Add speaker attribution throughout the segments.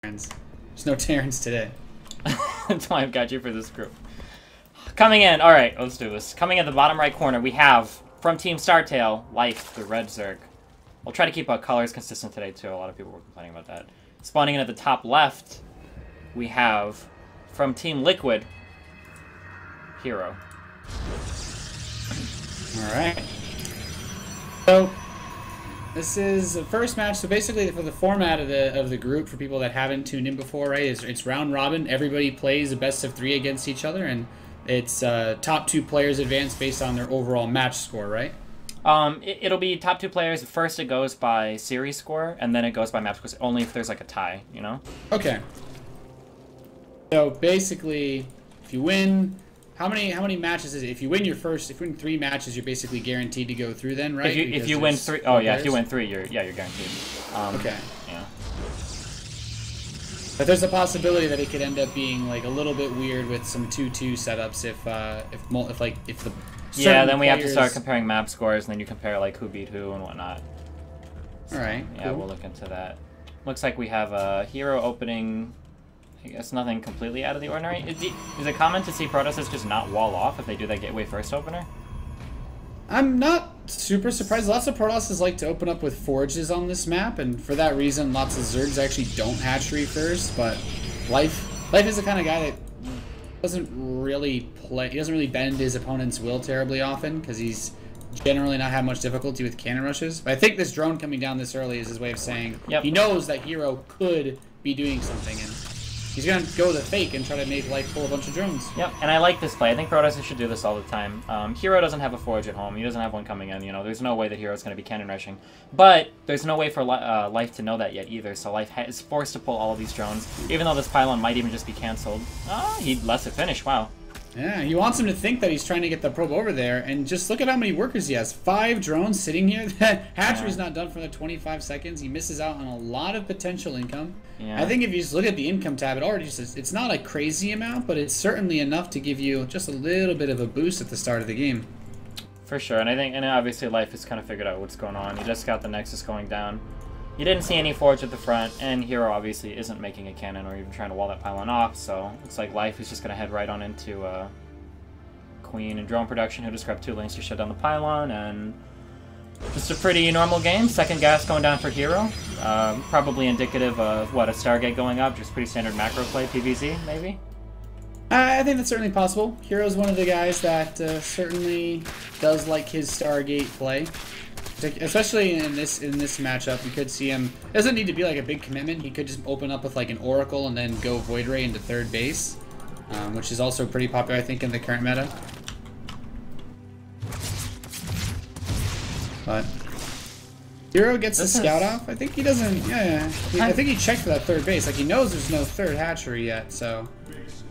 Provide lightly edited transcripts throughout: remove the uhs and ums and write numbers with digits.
Speaker 1: Terrans. There's no Terrans today.
Speaker 2: That's why I've got you for this group. Coming in, alright, let's do this. Coming in the bottom right corner, we have, from Team Startail, Life, the red Zerg. We'll try to keep our colors consistent today, too. A lot of people were complaining about that. Spawning in at the top left, we have, from Team Liquid, HerO.
Speaker 1: Alright. So, this is the first match. So basically, for the format of the group, for people that haven't tuned in before, right, it's round robin. Everybody plays a best of 3 against each other, and it's top 2 players advance based on their overall match score, right?
Speaker 2: It'll be top 2 players. First, it goes by series score, and then it goes by map score. Only if there's like a tie, you know?
Speaker 1: Okay. So basically, if you win. How many matches is it? If you win your first, if you win 3 matches, you're basically guaranteed to go through. Then, right?
Speaker 2: If you win 3, oh yeah, if you win 3, you're guaranteed.
Speaker 1: Okay.
Speaker 2: Yeah.
Speaker 1: But there's a possibility that it could end up being like a little bit weird with some 2-2 setups if the
Speaker 2: yeah, then we have to start comparing map scores, and then you compare like who beat who and whatnot.
Speaker 1: All right.
Speaker 2: Yeah,
Speaker 1: cool.
Speaker 2: we'll look into that. Looks like we have a HerO opening. I guess nothing completely out of the ordinary. Is it common to see Protosses just not wall off if they do that gateway first opener?
Speaker 1: I'm not super surprised. Lots of Protosses like to open up with forges on this map, and for that reason, lots of Zergs actually don't hatchery first. But Life is the kind of guy that doesn't really play. He doesn't really bend his opponent's will terribly often because he's generally not had much difficulty with cannon rushes. But I think this drone coming down this early is his way of saying he knows that HerO could be doing something, and he's going to go the fake and try to make Life pull a bunch of drones.
Speaker 2: Yep, and I like this play. I think Protosses should do this all the time. HerO doesn't have a forge at home. He doesn't have one coming in. You know, there's no way that HerO's going to be cannon rushing. But there's no way for Life to know that yet either. So Life is forced to pull all of these drones, even though this pylon might even just be canceled. He lets it finish. Wow.
Speaker 1: Yeah, he wants him to think that he's trying to get the probe over there, and just look at how many workers he has. 5 drones sitting here. That hatchery's not done for the 25 seconds. He misses out on a lot of potential income.
Speaker 2: Yeah.
Speaker 1: I think if you just look at the income tab, it already says it's not a crazy amount, but it's certainly enough to give you just a little bit of a boost at the start of the game.
Speaker 2: For sure, and I think, and obviously Life has kind of figured out what's going on. He just got the Nexus going down. You didn't see any forge at the front, and HerO obviously isn't making a cannon or even trying to wall that pylon off, so looks like Life is just going to head right on into Queen and drone production, who just grabbed 2 lanes to shut down the pylon, and just a pretty normal game. Second gas going down for HerO. Probably indicative of, what, a Stargate going up, just pretty standard macro play, PvZ, maybe?
Speaker 1: I think that's certainly possible. HerO's one of the guys that certainly does like his Stargate play. Especially in this matchup, you could see him. It doesn't need to be like a big commitment. He could just open up with like an Oracle and then go Void Ray into 3rd base, which is also pretty popular, I think, in the current meta. But HerO gets the scout off. I think he doesn't. Yeah. I think he checked for that 3rd base. Like he knows there's no 3rd hatchery yet, so.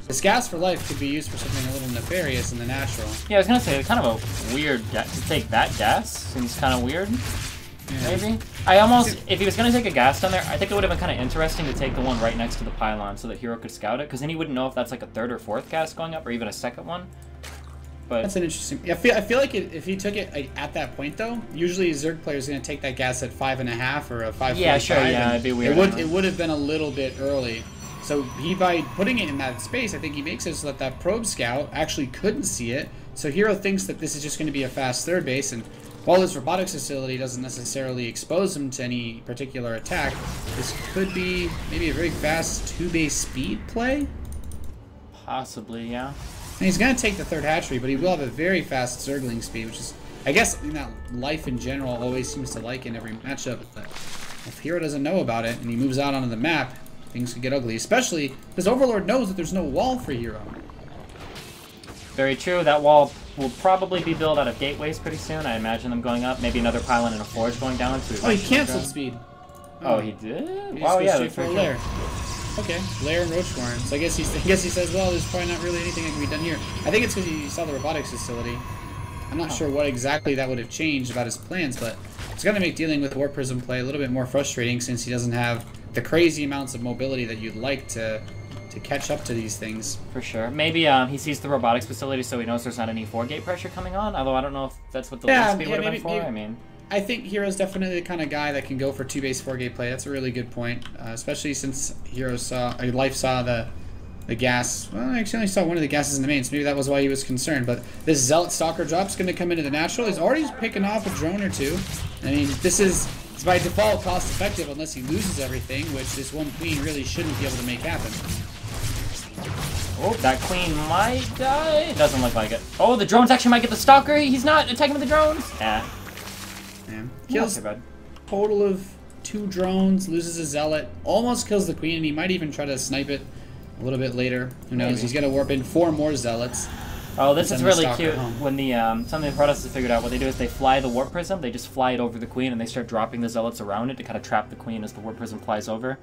Speaker 1: This gas for Life could be used for something a little nefarious in the natural.
Speaker 2: Yeah, I was gonna say, kind of a weird to take that gas. Seems kind of weird. Yeah. Maybe. I almost, if he was gonna take a gas down there, I think it would have been kind of interesting to take the one right next to the pylon so that HerO could scout it, because then he wouldn't know if that's like a 3rd or 4th gas going up, or even a 2nd one. But
Speaker 1: that's an interesting. I feel like if he took it like, at that point though, usually a Zerg player is gonna take that gas at 5.5 or a 5.45.
Speaker 2: Yeah, sure. Yeah, it'd be weird.
Speaker 1: It would have been a little bit early. So by putting it in that space, I think he makes it so that probe scout actually couldn't see it. So HerO thinks that this is just going to be a fast 3rd base, and while this robotics facility doesn't necessarily expose him to any particular attack, this could be maybe a very fast 2-base speed play.
Speaker 2: Possibly, yeah.
Speaker 1: And he's going to take the 3rd hatchery, but he will have a very fast Zergling speed, which is, I guess, that Life in general always seems to like in every matchup. But if HerO doesn't know about it and he moves out onto the map, things could get ugly, especially because Overlord knows that there's no wall for HerO.
Speaker 2: Very true. That wall will probably be built out of gateways pretty soon. I imagine them going up. Maybe another pylon and a forge going down.
Speaker 1: Oh, he canceled speed.
Speaker 2: Oh, he did?
Speaker 1: Wow, yeah, that's for a lair. Okay, lair and roach warren. So I guess he says, well, there's probably not really anything that can be done here. I think it's because he saw the robotics facility. I'm not sure what exactly that would have changed about his plans, but it's going to make dealing with Warp Prism play a little bit more frustrating since he doesn't have the crazy amounts of mobility that you'd like to catch up to these things.
Speaker 2: For sure. Maybe he sees the robotics facility so he knows there's not any 4-gate pressure coming on, although I don't know if that's what the speed would have been for.
Speaker 1: I think HerO's definitely the kind of guy that can go for 2-base 4-gate play. That's a really good point, especially since Life saw the gas. Well, I actually only saw one of the gases in the main, so maybe that was why he was concerned. But this Zealot Stalker drop's going to come into the natural. He's already picking off a drone or two. I mean, it's by default cost effective unless he loses everything, which this one queen really shouldn't be able to make happen.
Speaker 2: Oh, that queen might die. It doesn't look like it. Oh, the drones actually might get the stalker. He's not attacking with the drones. Yeah.
Speaker 1: Kills a total of 2 drones, loses a Zealot, almost kills the queen, and he might even try to snipe it a little bit later. Who knows? Maybe. He's going to warp in 4 more Zealots.
Speaker 2: Oh, this is really cute. When the some of the Protoss have figured out what they do is they fly the warp prism, they just fly it over the queen, and they start dropping the Zealots around it to kind of trap the queen as the warp prism flies over.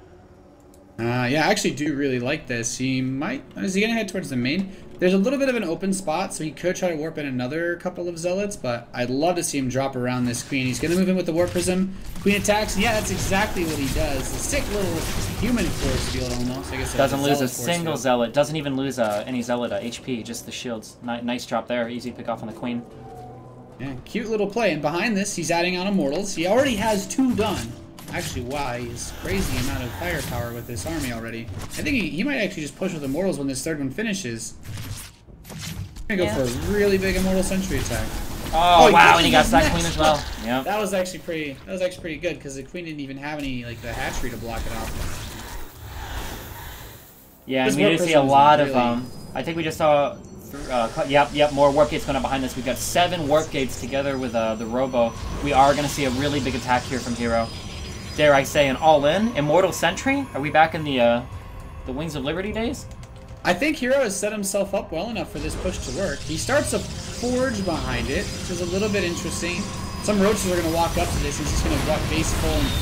Speaker 1: Yeah, I actually do really like this. Is he going to head towards the main? There's a little bit of an open spot, so he could try to warp in another couple of Zealots, but I'd love to see him drop around this queen. He's going to move in with the warp prism. Queen attacks, and yeah, that's exactly what he does. A sick little human force field almost. I guess
Speaker 2: doesn't lose a single Zealot. Doesn't even lose any Zealot HP, just the shields. Nice drop there. Easy to pick off on the queen.
Speaker 1: Yeah, cute little play. And behind this, he's adding on Immortals. He already has 2 done. Actually, wow, he has crazy amount of firepower with this army already. I think he might actually just push with Immortals when this 3rd one finishes. He's gonna go for a really big Immortal Sentry attack.
Speaker 2: Oh wow, and he got that queen as well. Yeah.
Speaker 1: That was actually pretty good because the queen didn't even have any the hatchery to block it off.
Speaker 2: Yeah, and we do see a lot of I think we just saw yep, more warp gates going on behind us. We've got 7 warp gates together with the Robo. We are going to see a really big attack here from HerO. Dare I say an all-in Immortal Sentry? Are we back in the Wings of Liberty days?
Speaker 1: I think HerO has set himself up well enough for this push to work. He starts a forge behind it, which is a little bit interesting. Some roaches are going to walk up to this, and he's just going to walk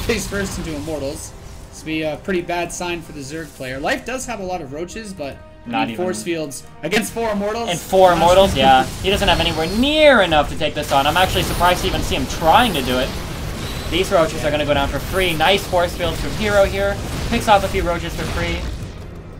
Speaker 1: face first into Immortals. This will be a pretty bad sign for the Zerg player. Life does have a lot of roaches, but not even force fields against 4 Immortals.
Speaker 2: And 4 Immortals, yeah. He doesn't have anywhere near enough to take this on. I'm actually surprised to even see him trying to do it. These roaches are going to go down for free. Nice force fields from HerO here. Picks off a few roaches for free.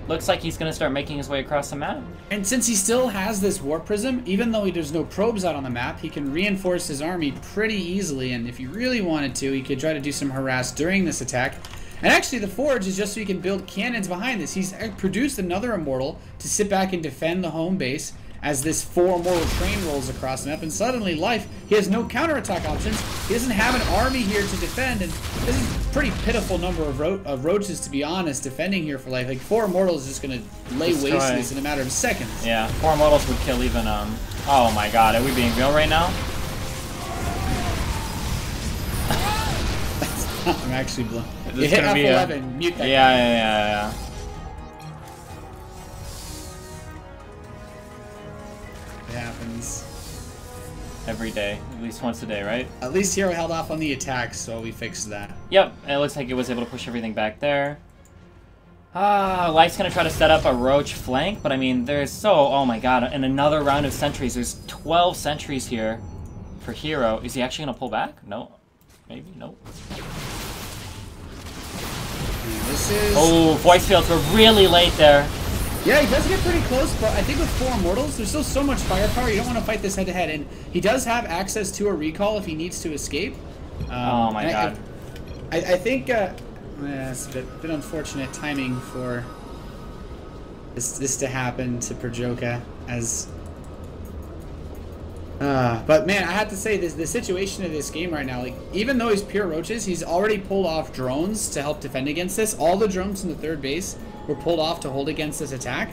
Speaker 2: Looks like he's going to start making his way across the map.
Speaker 1: And since he still has this warp prism, even though there's no probes out on the map, he can reinforce his army pretty easily. And if he really wanted to, he could try to do some harass during this attack. And actually, the forge is just so he can build cannons behind this. He's produced another Immortal to sit back and defend the home base as this 4 Immortal train rolls across the map. And suddenly, Life, he has no counterattack options. He doesn't have an army here to defend. And this is a pretty pitiful number of roaches, to be honest, defending here for Life. Like, 4 Immortals is just going to lay waste to this in a matter of seconds.
Speaker 2: Yeah, 4 Immortals would kill even, oh my god, are we being real right now?
Speaker 1: I'm actually blown. You hit F11, mute that.
Speaker 2: Yeah.
Speaker 1: It happens.
Speaker 2: Every day. At least once a day, right?
Speaker 1: At least HerO held off on the attacks, so we fixed that.
Speaker 2: Yep, it looks like it was able to push everything back there. Life's gonna try to set up a roach flank, but I mean, there's oh my god, and another round of sentries. There's 12 sentries here for HerO. Is he actually gonna pull back? No. Maybe, no. Oh, voice fields were really late there.
Speaker 1: Yeah, he does get pretty close, but I think with 4 Immortals, there's still so much firepower, you don't want to fight this head-to-head, and he does have access to a recall if he needs to escape.
Speaker 2: Oh my god.
Speaker 1: I think, it's a bit unfortunate timing for this to happen to Projoka, as... but man, I have to say, the situation of this game right now, like, even though he's pure roaches, he's already pulled off drones to help defend against this. All the drones in the 3rd base were pulled off to hold against this attack.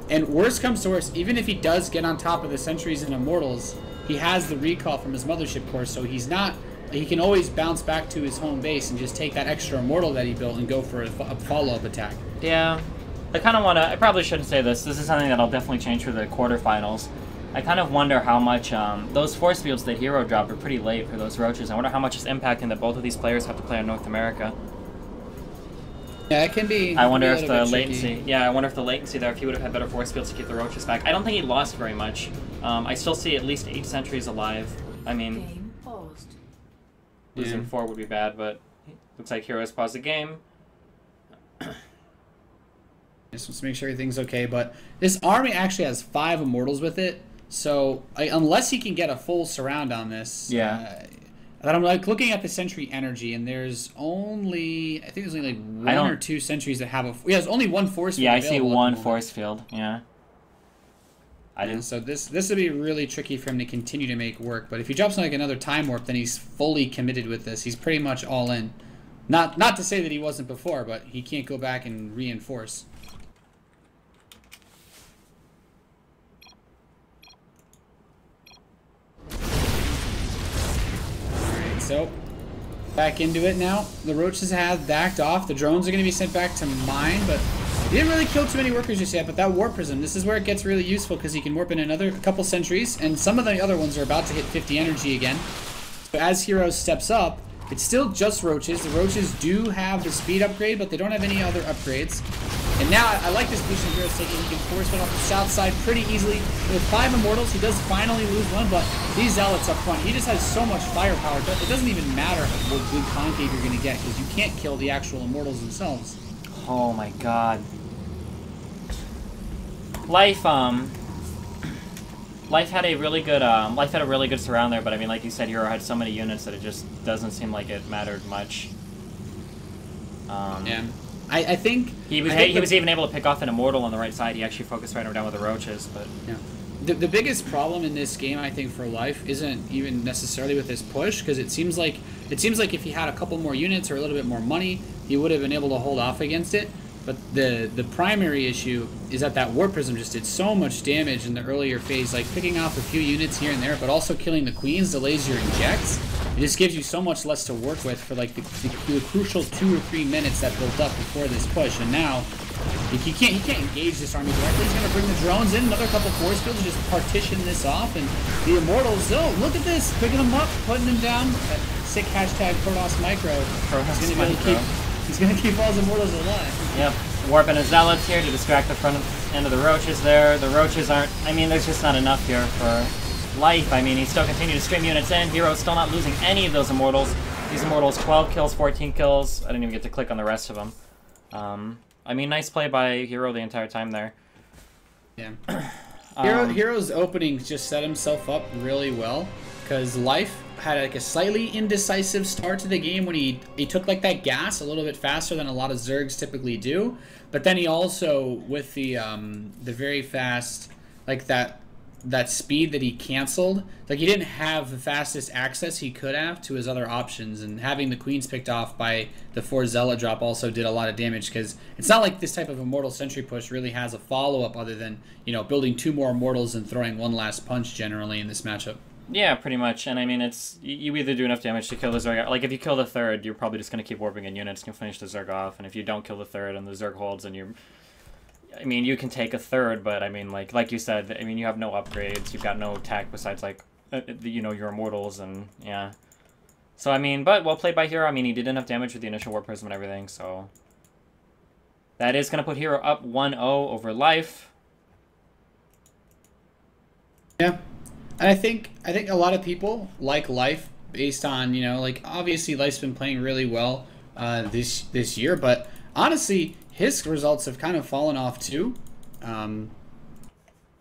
Speaker 1: And worst comes to worst, even if he does get on top of the sentries and Immortals, he has the recall from his mothership core, so he can always bounce back to his home base and just take that extra Immortal that he built and go for a follow-up attack.
Speaker 2: Yeah, I probably shouldn't say this. This is something that I'll definitely change for the quarterfinals. I kind of wonder how much, those force fields that HerO dropped are pretty late for those roaches. I wonder how much is impacting that both of these players have to play in North America.
Speaker 1: Yeah, it can be.
Speaker 2: I wonder if the latency, I wonder if the latency there, if he would have had better force fields to keep the roaches back. I don't think he lost very much. I still see at least 8 sentries alive. I mean, losing 4 would be bad, but looks like HerO's paused the game.
Speaker 1: Just wants to make sure everything's okay, but this army actually has 5 Immortals with it. So, unless he can get a full surround on this, And I'm like looking at the sentry energy, and there's only I think there's only like one or two sentries that have a yeah. There's only one force field.
Speaker 2: Yeah, I see one force field. Yeah.
Speaker 1: So this would be really tricky for him to continue to make work. But if he drops like another time warp, then he's fully committed with this. He's pretty much all in. Not to say that he wasn't before, but he can't go back and reinforce. Alright, so back into it now. The roaches have backed off. The drones are going to be sent back to mine, but he didn't really kill too many workers just yet. But that warp prism, this is where it gets really useful because he can warp in a couple sentries, and some of the other ones are about to hit 50 energy again. So as HerO steps up, it's still just roaches. The roaches do have the speed upgrade, but they don't have any other upgrades. And now I like this position HerO's taking. He can force one off the south side pretty easily. With 5 immortals, he does finally lose one, but these zealots up front, he just has so much firepower. It doesn't even matter what VKontakte you're going to get because you can't kill the actual immortals themselves.
Speaker 2: Oh my god. Life had a really good surround there, but I mean, like you said, HerO had so many units that it just doesn't seem like it mattered much.
Speaker 1: Yeah. I think
Speaker 2: he was even able to pick off an immortal on the right side. He actually focused right down with the roaches, but
Speaker 1: yeah. The biggest problem in this game, I think, for Life isn't even necessarily with this push, because it seems like if he had a couple more units or a little bit more money, he would have been able to hold off against it. But the primary issue is that warp prism just did so much damage in the earlier phase, like picking off a few units here and there, but also killing the queens delays your injects. It just gives you so much less to work with for like the crucial 2 or 3 minutes that built up before this push. And now, he can't engage this army directly. He's going to bring the drones in, another couple force fields, and just partition this off. And the immortals, oh, look at this, picking them up, putting them down. That sick hashtag Protoss Micro. He's going to keep all his immortals alive.
Speaker 2: Yep. Warping his zealots here to distract the front end of the roaches there. The roaches aren't, I mean, there's just not enough here for Life. I mean, he's still continuing to stream units in. HerO's still not losing any of those immortals. These immortals, 12 kills, 14 kills. I didn't even get to click on the rest of them. I mean, nice play by HerO the entire time there.
Speaker 1: Yeah. HerO's opening just set himself up really well, because Life had like a slightly indecisive start to the game when he took like that gas a little bit faster than a lot of Zergs typically do, but then he also, with the very fast, like that speed that he canceled, like he didn't have the fastest access he could have to his other options, and having the queens picked off by the 4 zealot drop also did a lot of damage, because it's not like this type of immortal sentry push really has a follow-up other than, you know, building 2 more immortals and throwing one last punch generally in this matchup.
Speaker 2: Yeah, pretty much. And I mean, it's you either do enough damage to kill the Zerg. Like if you kill the 3rd, you're probably just going to keep warping in units and you'll finish the Zerg off. And if you don't kill the 3rd and the Zerg holds, and you're, I mean, you can take a 3rd, but I mean, like you said, I mean, you have no upgrades, you've got no attack besides like, you know, your immortals, and yeah. So I mean, but well played by HerO. I mean, he did enough damage with the initial warp prism and everything, so that is going to put HerO up 1-0 over Life.
Speaker 1: Yeah. And I think a lot of people like Life based on, you know, like obviously Life's been playing really well this year, but honestly his results have kind of fallen off too.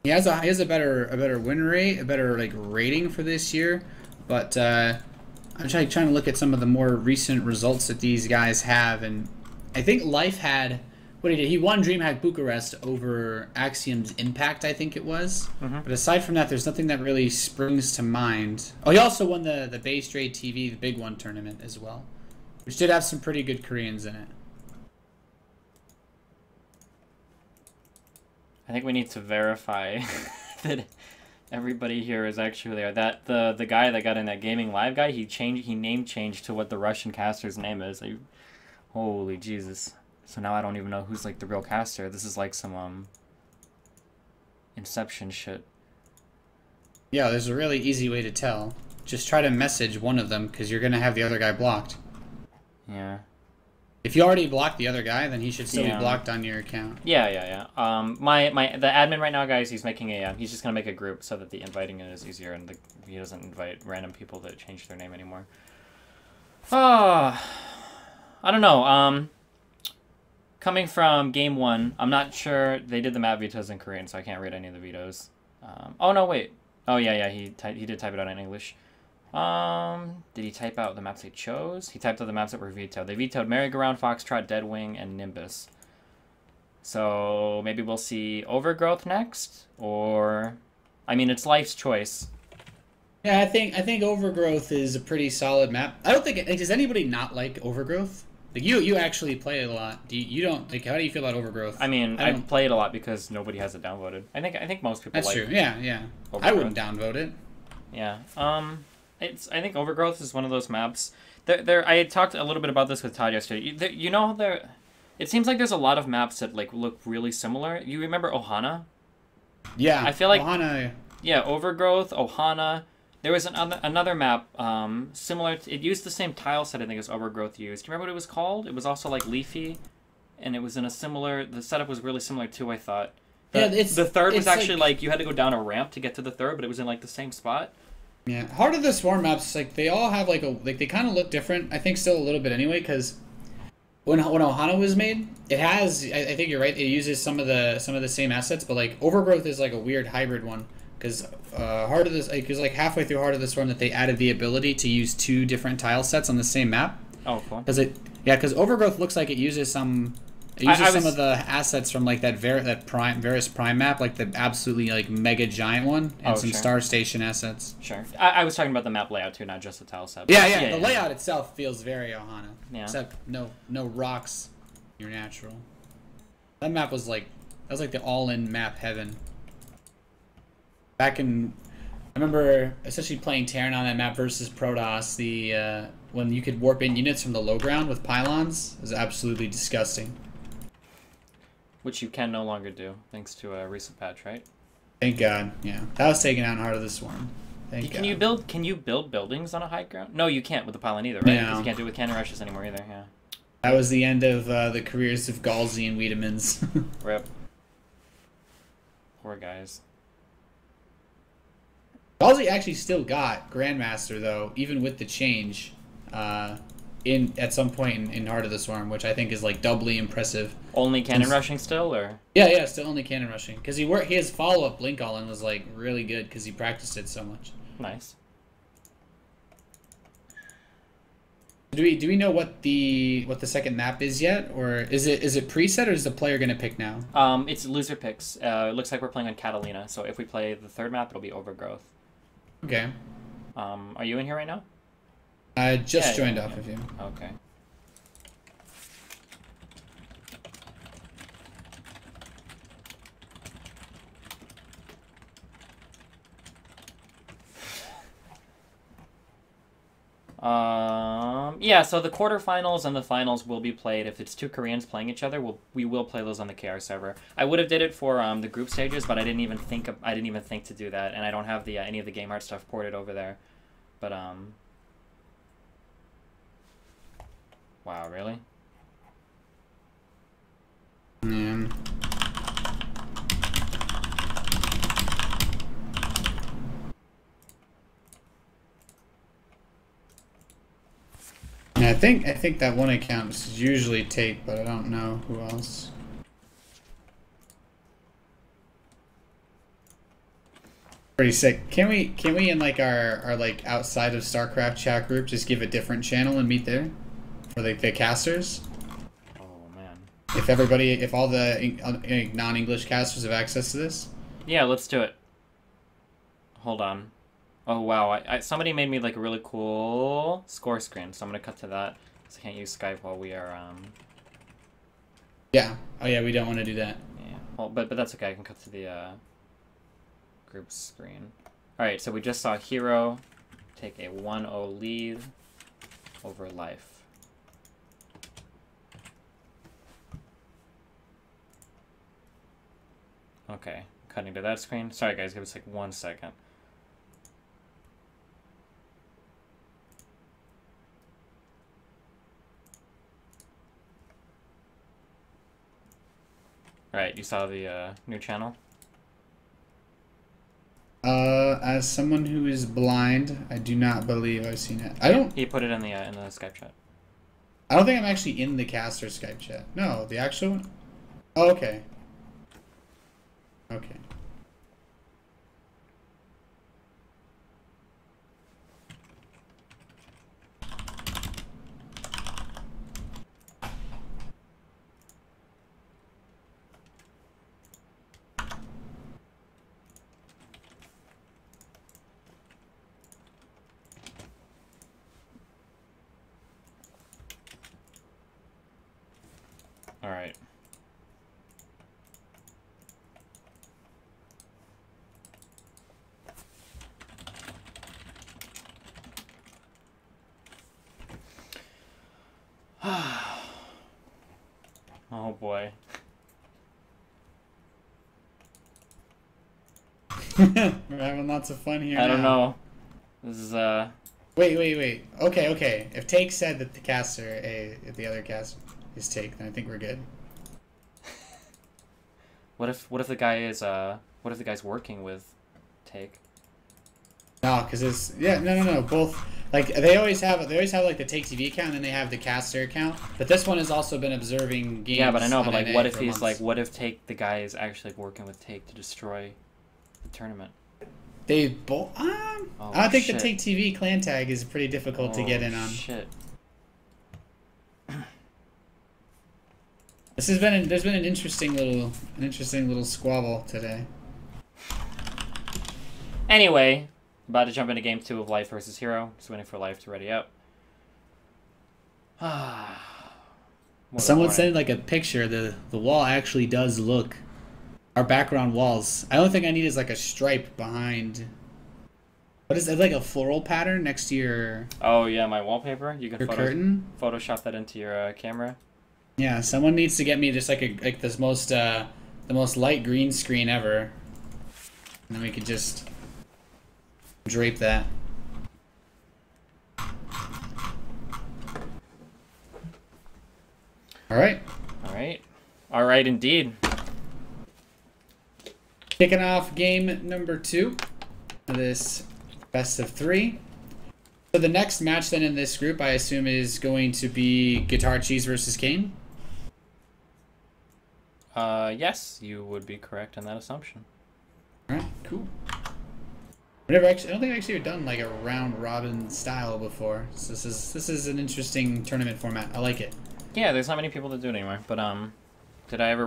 Speaker 1: He has a better win rate, a better like rating for this year, but I'm trying to look at some of the more recent results that these guys have, and I think Life had what he did. He won DreamHack Bucharest over Axiom's Impact, I think it was. But aside from that, there's nothing that really springs to mind. Oh, he also won the Bay Strait TV, the big one tournament as well, which did have some pretty good Koreans in it.
Speaker 2: I think we need to verify that everybody here is actually there. That the guy that got in that gaming live guy, he name changed to what the Russian caster's name is. Holy Jesus. So now I don't even know who's like the real caster. This is like some Inception shit.
Speaker 1: Yeah, there's a really easy way to tell. Just try to message one of them, because you're gonna have the other guy blocked.
Speaker 2: Yeah.
Speaker 1: If you already blocked the other guy, then he should still be blocked on your account.
Speaker 2: Yeah. The admin right now, guys, he's making he's just gonna make a group so that the inviting is easier, and he doesn't invite random people that change their name anymore. I don't know. Coming from game 1, I'm not sure they did the map vetoes in Korean, so I can't read any of the vetoes. Oh no, wait. Oh yeah, he did type it out in English. Did he type out the maps they chose? He typed out the maps that were vetoed. They vetoed Merry-Go-Round, Foxtrot, Deadwing, and Nimbus. So maybe we'll see Overgrowth next, or I mean, it's Life's choice.
Speaker 1: Yeah, I think Overgrowth is a pretty solid map. I don't think does anybody not like Overgrowth? Like you actually play it a lot. You don't like? How do you feel about Overgrowth?
Speaker 2: I mean, I play it a lot because nobody has it downvoted. I think most people.
Speaker 1: That's
Speaker 2: like
Speaker 1: true. Yeah.
Speaker 2: Overgrowth.
Speaker 1: I wouldn't downvote it.
Speaker 2: Yeah. I think Overgrowth is one of those maps. I had talked a little bit about this with Todd yesterday. You know, it seems like there's a lot of maps that like look really similar. You remember Ohana?
Speaker 1: Yeah.
Speaker 2: I feel like
Speaker 1: Ohana.
Speaker 2: Yeah, Overgrowth, Ohana. There was another map similar. It used the same tile set I think as Overgrowth used. Do you remember what it was called? It was also like leafy, and it was in a similar. The setup was really similar too. I thought. The third was actually like you had to go down a ramp to get to the third, but it was in like the same spot.
Speaker 1: Yeah, Heart of the Swarm maps, like they all have like they kind of look different. I think still a little bit anyway, because when Ohana was made, it has. I think you're right. It uses some of the same assets, but like Overgrowth is like a weird hybrid one, because Heart of this because like halfway through Heart of the Swarm that they added the ability to use 2 different tile sets on the same map.
Speaker 2: Oh, cool.
Speaker 1: Because Overgrowth looks like it uses some. It uses some of the assets from like that Varus Prime map, like the absolutely like mega giant one, and some Star Station assets.
Speaker 2: Sure. I was talking about the map layout too, not just the tile set.
Speaker 1: Yeah. The layout itself feels very Ohana.
Speaker 2: Yeah.
Speaker 1: Except no rocks. You're natural. That map was like the all-in map heaven. I remember especially playing Terran on that map versus Protoss. When you could warp in units from the low ground with pylons, it was absolutely disgusting.
Speaker 2: Which you can no longer do, thanks to a recent patch, right?
Speaker 1: Thank God. Yeah, that was taken out in Heart of the Swarm.
Speaker 2: Can you build buildings on a high ground? No, you can't with the pylon either, right? Because you can't do it with cannon rushes anymore either. Yeah.
Speaker 1: That was the end of the careers of Galsy and Wiedemann's.
Speaker 2: Rip. Poor guys.
Speaker 1: Galsy actually still got Grandmaster though, even with the change. At some point in Heart of the Swarm, which I think is like doubly impressive.
Speaker 2: Only cannon rushing still, or?
Speaker 1: Yeah, still only cannon rushing. Because his follow-up Blink All-In was like really good because he practiced it so much.
Speaker 2: Nice.
Speaker 1: Do we know what the second map is yet, or is it preset, or is the player gonna pick now?
Speaker 2: It's loser picks. It looks like we're playing on Catalina, so if we play the third map, it'll be Overgrowth.
Speaker 1: Okay.
Speaker 2: Are you in here right now?
Speaker 1: I just joined off of you.
Speaker 2: Okay. Yeah, so the quarterfinals and the finals will be played. If it's 2 Koreans playing each other, we will play those on the KR server. I would have did it for the group stages, but I didn't even think to do that, and I don't have the any of the game art stuff ported over there. But wow, really?
Speaker 1: Yeah. I think that one account is usually Tate, but I don't know who else. Pretty sick. Can we in like our like outside of StarCraft chat group just give a different channel and meet there for like the casters?
Speaker 2: Oh man.
Speaker 1: If all the non-English casters have access to this?
Speaker 2: Yeah, let's do it. Hold on. Oh wow, somebody made me like a really cool score screen, so I'm gonna cut to that. So I can't use Skype while we are
Speaker 1: Yeah. Oh yeah, we don't want to do that.
Speaker 2: Yeah. Well, but that's okay. I can cut to the group screen. All right, so we just saw HerO take a 1-0 lead over Life. Okay, cutting to that screen. Sorry guys, give us like 1 second. Alright, you saw the new channel?
Speaker 1: As someone who is blind, I do not believe I've seen it.
Speaker 2: He put it in the Skype chat.
Speaker 1: I don't think I'm actually in the caster Skype chat. No, the actual one? Oh, okay. Okay.
Speaker 2: All right. Oh boy.
Speaker 1: We're having lots of fun here.
Speaker 2: I don't know. This is
Speaker 1: Wait. Okay. If Take said that the caster, if the other cast is Take, then I think we're good.
Speaker 2: What if the guy is what if the guy's working with Take?
Speaker 1: No, because it's no. Both, like they always have like the Take TV account and then they have the caster account. But this one has also been observing games.
Speaker 2: Yeah, but I know. But like,
Speaker 1: NA
Speaker 2: what if he's
Speaker 1: months.
Speaker 2: like, what if the guy is actually working with Take to destroy the tournament?
Speaker 1: They both. I think the Take TV clan tag is pretty difficult to get in on.
Speaker 2: Shit.
Speaker 1: There's been an interesting little squabble today.
Speaker 2: Anyway, about to jump into game 2 of Life versus HerO. Just waiting for Life to ready up.
Speaker 1: Someone sent like a picture. The wall actually does look. Our background walls. I don't think I need is like a stripe behind. What is it, like a floral pattern next to your?
Speaker 2: Oh yeah, my wallpaper. You can
Speaker 1: curtain.
Speaker 2: Photoshop that into your camera.
Speaker 1: Yeah, someone needs to get me just like this the most light green screen ever, and then we could just drape that. All right.
Speaker 2: All right, indeed.
Speaker 1: Kicking off game number 2 of this best of 3. So the next match then in this group, I assume, is going to be Guitar Cheese versus Kane.
Speaker 2: Yes, you would be correct in that assumption.
Speaker 1: All right, cool. I don't think I've actually done like a round robin style before. So this is an interesting tournament format. I like it.
Speaker 2: Yeah, there's not many people that do it anymore. But did I ever